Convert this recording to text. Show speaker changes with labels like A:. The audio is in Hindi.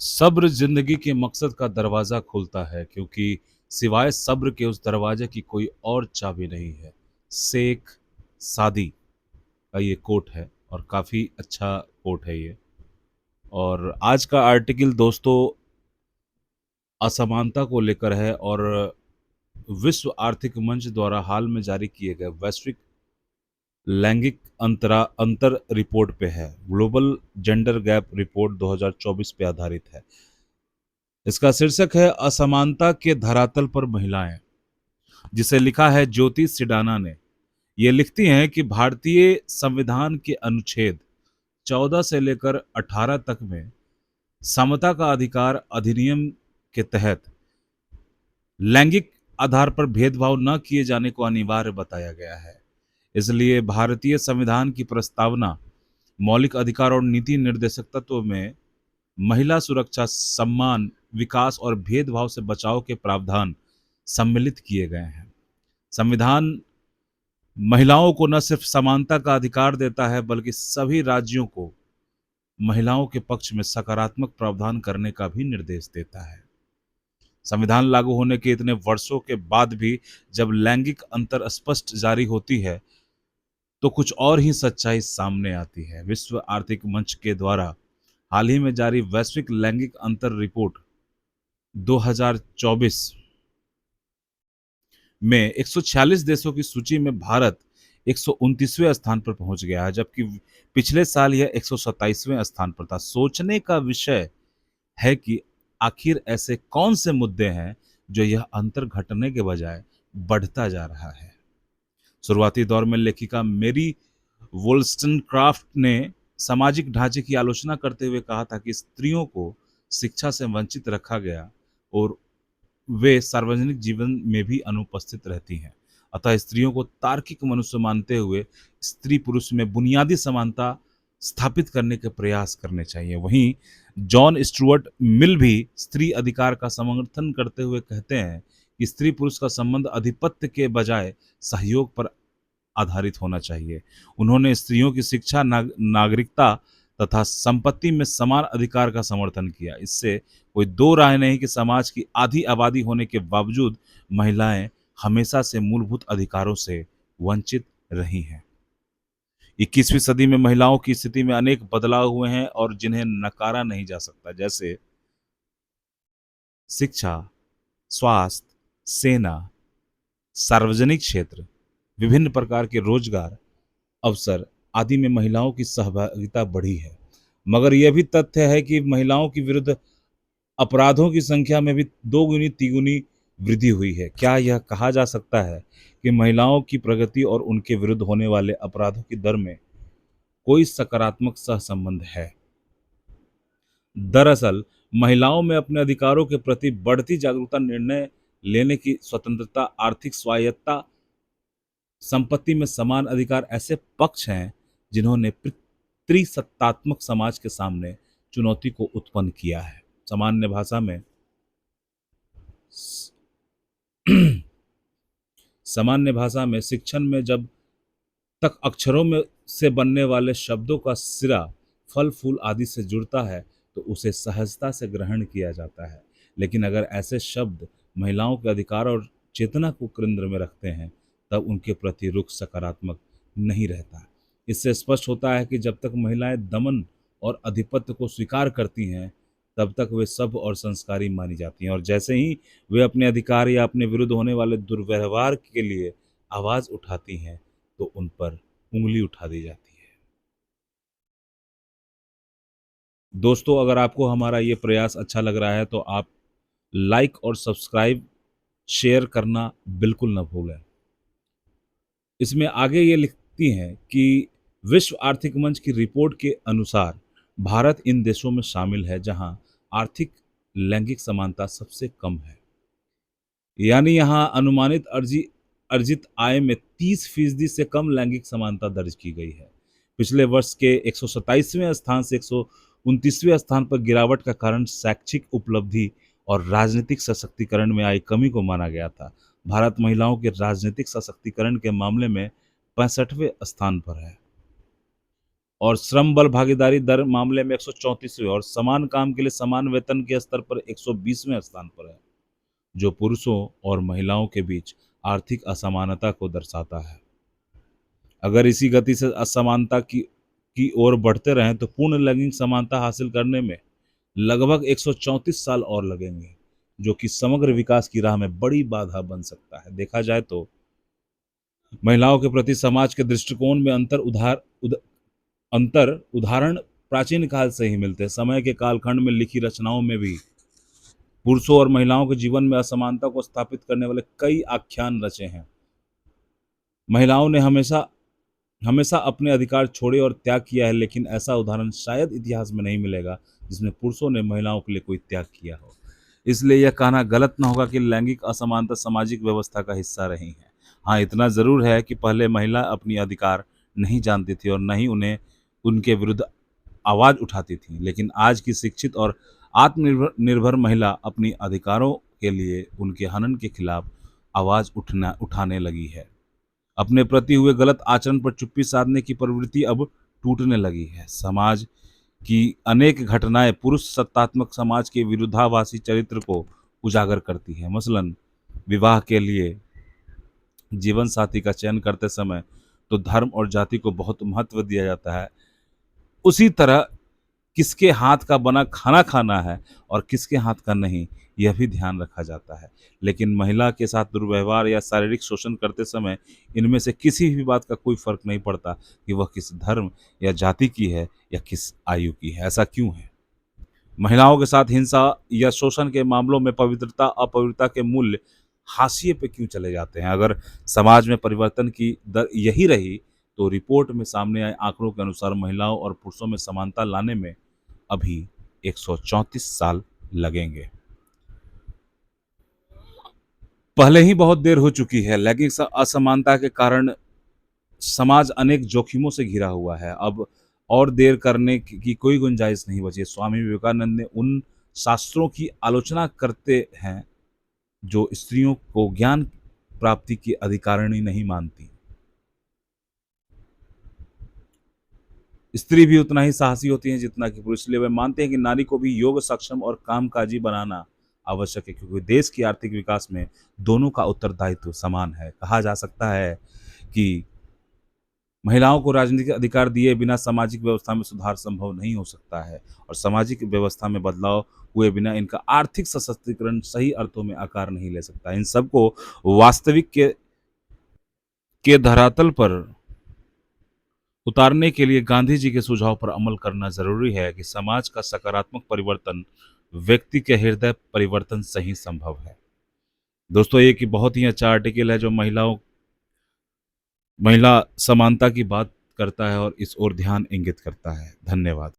A: सब्र जिंदगी के मकसद का दरवाज़ा खोलता है क्योंकि सिवाय सब्र के उस दरवाजे की कोई और चाबी नहीं है। शेख सादी का ये कोट है और काफ़ी अच्छा कोट है ये। और आज का आर्टिकल दोस्तों असमानता को लेकर है और विश्व आर्थिक मंच द्वारा हाल में जारी किए गए वैश्विक लैंगिक अंतर रिपोर्ट पे है। ग्लोबल जेंडर गैप रिपोर्ट 2024 पे आधारित है। इसका शीर्षक है असमानता के धरातल पर महिलाएं, जिसे लिखा है ज्योति सिडाना ने। ये लिखती हैं कि भारतीय संविधान के अनुच्छेद 14 से लेकर 18 तक में समता का अधिकार अधिनियम के तहत लैंगिक आधार पर भेदभाव न किए जाने को अनिवार्य बताया गया है। इसलिए भारतीय संविधान की प्रस्तावना मौलिक अधिकार और नीति निर्देशक तत्व में महिला सुरक्षा, सम्मान, विकास और भेदभाव से बचाव के प्रावधान सम्मिलित किए गए हैं। संविधान महिलाओं को न सिर्फ समानता का अधिकार देता है बल्कि सभी राज्यों को महिलाओं के पक्ष में सकारात्मक प्रावधान करने का भी निर्देश देता है। संविधान लागू होने के इतने वर्षों के बाद भी जब लैंगिक अंतर स्पष्ट जारी होती है तो कुछ और ही सच्चाई सामने आती है। विश्व आर्थिक मंच के द्वारा हाल ही में जारी वैश्विक लैंगिक अंतर रिपोर्ट 2024 में 146 देशों की सूची में भारत 129वें स्थान पर पहुंच गया है, जबकि पिछले साल यह 127वें स्थान पर था। सोचने का विषय है कि आखिर ऐसे कौन से मुद्दे हैं जो यह अंतर घटने के बजाय बढ़ता जा रहा है। शुरुआती दौर में लेखिका मेरी वोल्स्टनक्राफ्ट ने सामाजिक ढांचे की आलोचना करते हुए कहा था कि स्त्रियों को शिक्षा से वंचित रखा गया और वे सार्वजनिक जीवन में भी अनुपस्थित रहती हैं। अतः स्त्रियों को तार्किक मनुष्य मानते हुए स्त्री पुरुष में बुनियादी समानता स्थापित करने के प्रयास करने चाहिए। वहीं जॉन स्टुअर्ट मिल भी स्त्री अधिकार का समर्थन करते हुए कहते हैं कि स्त्री पुरुष का संबंध आधिपत्य के बजाय सहयोग पर आधारित होना चाहिए। उन्होंने स्त्रियों की शिक्षा, नागरिकता तथा संपत्ति में समान अधिकार का समर्थन किया। इससे कोई दो राय नहीं कि समाज की आधी आबादी होने के बावजूद महिलाएं हमेशा से मूलभूत अधिकारों से वंचित रही हैं। 21वीं सदी में महिलाओं की स्थिति में अनेक बदलाव हुए हैं और जिन्हें नकारा नहीं जा सकता, जैसे शिक्षा, स्वास्थ्य, सेना, सार्वजनिक क्षेत्र, विभिन्न प्रकार के रोजगार अवसर आदि में महिलाओं की सहभागिता बढ़ी है। मगर यह भी तथ्य है कि महिलाओं के विरुद्ध अपराधों की संख्या में भी दोगुनी तिगुनी वृद्धि हुई है। क्या यह कहा जा सकता है कि महिलाओं की प्रगति और उनके विरुद्ध होने वाले अपराधों की दर में कोई सकारात्मक सहसंबंध है? दरअसल महिलाओं में अपने अधिकारों के प्रति बढ़ती जागरूकता, निर्णय लेने की स्वतंत्रता, आर्थिक स्वायत्तता, संपत्ति में समान अधिकार ऐसे पक्ष हैं जिन्होंने त्रिसत्तात्मक समाज के सामने चुनौती को उत्पन्न किया है। सामान्य भाषा में सामान्य भाषा में शिक्षण में जब तक अक्षरों में से बनने वाले शब्दों का सिरा फल फूल आदि से जुड़ता है तो उसे सहजता से ग्रहण किया जाता है। लेकिन अगर ऐसे शब्द महिलाओं के अधिकार और चेतना को केंद्र में रखते हैं तब उनके प्रति रुख सकारात्मक नहीं रहता। इससे स्पष्ट होता है कि जब तक महिलाएं दमन और आधिपत्य को स्वीकार करती हैं तब तक वे सभ्य और संस्कारी मानी जाती हैं, और जैसे ही वे अपने अधिकार या अपने विरुद्ध होने वाले दुर्व्यवहार के लिए आवाज उठाती हैं तो उन पर उंगली उठा दी जाती है। दोस्तों, अगर आपको हमारा ये प्रयास अच्छा लग रहा है तो आप लाइक और सब्सक्राइब, शेयर करना बिल्कुल न भूलें। इसमें आगे ये लिखती हैं कि विश्व आर्थिक मंच की रिपोर्ट के अनुसार भारत इन देशों में शामिल है जहां आर्थिक लैंगिक समानता सबसे कम है। यानी यहाँ अनुमानित अर्जित आय में 30% से कम लैंगिक समानता दर्ज की गई है। पिछले वर्ष के 127वें स्थान से 129वें स्थान पर गिरावट का कारण शैक्षिक उपलब्धि और राजनीतिक सशक्तिकरण में आई कमी को माना गया था। भारत महिलाओं के राजनीतिक सशक्तिकरण के मामले में 65वें स्थान पर है। और श्रम बल भागीदारी दर मामले में 134वें और समान काम के लिए समान वेतन के स्तर पर 120वें स्थान पर है, जो पुरुषों और महिलाओं के बीच आर्थिक असमानता को दर्शाता है। अगर इसी गति से असमानता की ओर बढ़ते रहें तो पूर्ण लैंगिक समानता हासिल करने में लगभग 134 साल और लगेंगे, जो कि समग्र विकास की राह में बड़ी बाधा बन सकता है। देखा जाए तो महिलाओं के प्रति समाज के दृष्टिकोण में अंतर उदाहरण प्राचीन काल से ही मिलते हैं। समय के कालखंड में लिखी रचनाओं में भी पुरुषों और महिलाओं के जीवन में असमानता को स्थापित करने वाले कई आख्यान रचे हैं। महिलाओं ने हमेशा हमेशा अपने अधिकार छोड़े और त्याग किया है, लेकिन ऐसा उदाहरण शायद इतिहास में नहीं मिलेगा जिसमें पुरुषों ने महिलाओं के लिए कोई त्याग किया हो। इसलिए यह कहना गलत ना होगा कि लैंगिक असमानता सामाजिक व्यवस्था का हिस्सा रही है। हाँ, इतना जरूर है कि पहले महिला अपनी अधिकार नहीं जानती थी और न ही उन्हें उनके विरुद्ध आवाज उठाती थी, लेकिन आज की शिक्षित और आत्मनिर्भर निर्भर महिला अपनी अधिकारों के लिए उनके हनन के खिलाफ आवाज उठाने लगी है। अपने प्रति हुए गलत आचरण पर चुप्पी साधने की प्रवृत्ति अब टूटने लगी है। समाज की अनेक घटनाएं पुरुष सत्तात्मक समाज के विरोधाभासी चरित्र को उजागर करती हैं। मसलन विवाह के लिए जीवन साथी का चयन करते समय तो धर्म और जाति को बहुत महत्व दिया जाता है, उसी तरह किसके हाथ का बना खाना खाना है और किसके हाथ का नहीं, यह भी ध्यान रखा जाता है। लेकिन महिला के साथ दुर्व्यवहार या शारीरिक शोषण करते समय इनमें से किसी भी बात का कोई फर्क नहीं पड़ता कि वह किस धर्म या जाति की है या किस आयु की है। ऐसा क्यों है? महिलाओं के साथ हिंसा या शोषण के मामलों में पवित्रता अपवित्रता के मूल्य हाशिए पे क्यों चले जाते हैं? अगर समाज में परिवर्तन की दर यही रही तो रिपोर्ट में सामने आए आंकड़ों के अनुसार महिलाओं और पुरुषों में समानता लाने में अभी 134 साल लगेंगे। पहले ही बहुत देर हो चुकी है। लैंगिक असमानता के कारण समाज अनेक जोखिमों से घिरा हुआ है। अब और देर करने की कोई गुंजाइश नहीं बची। स्वामी विवेकानंद ने उन शास्त्रों की आलोचना करते हैं जो स्त्रियों को ज्ञान प्राप्ति की अधिकारिणी नहीं मानती। स्त्री भी उतना ही साहसी होती है जितना कि पुरुष, इसलिए वे मानते हैं कि नारी को भी योग सक्षम और कामकाजी बनाना आवश्यक है, क्योंकि देश की आर्थिक विकास में दोनों का उत्तरदायित्व समान है। कहा जा सकता है कि महिलाओं को राजनीतिक अधिकार दिए बिना सामाजिक व्यवस्था में सुधार संभव नहीं हो सकता है और सामाजिक व्यवस्था में बदलाव हुए बिना इनका आर्थिक सशक्तिकरण सही अर्थों में आकार नहीं ले सकता। इन सबको वास्तविक के धरातल पर उतारने के लिए गांधी जी के सुझाव पर अमल करना जरूरी है कि समाज का सकारात्मक परिवर्तन व्यक्ति के हृदय परिवर्तन से ही संभव है। दोस्तों, ये कि बहुत ही अच्छा आर्टिकल है जो महिला समानता की बात करता है और इस ओर ध्यान इंगित करता है। धन्यवाद।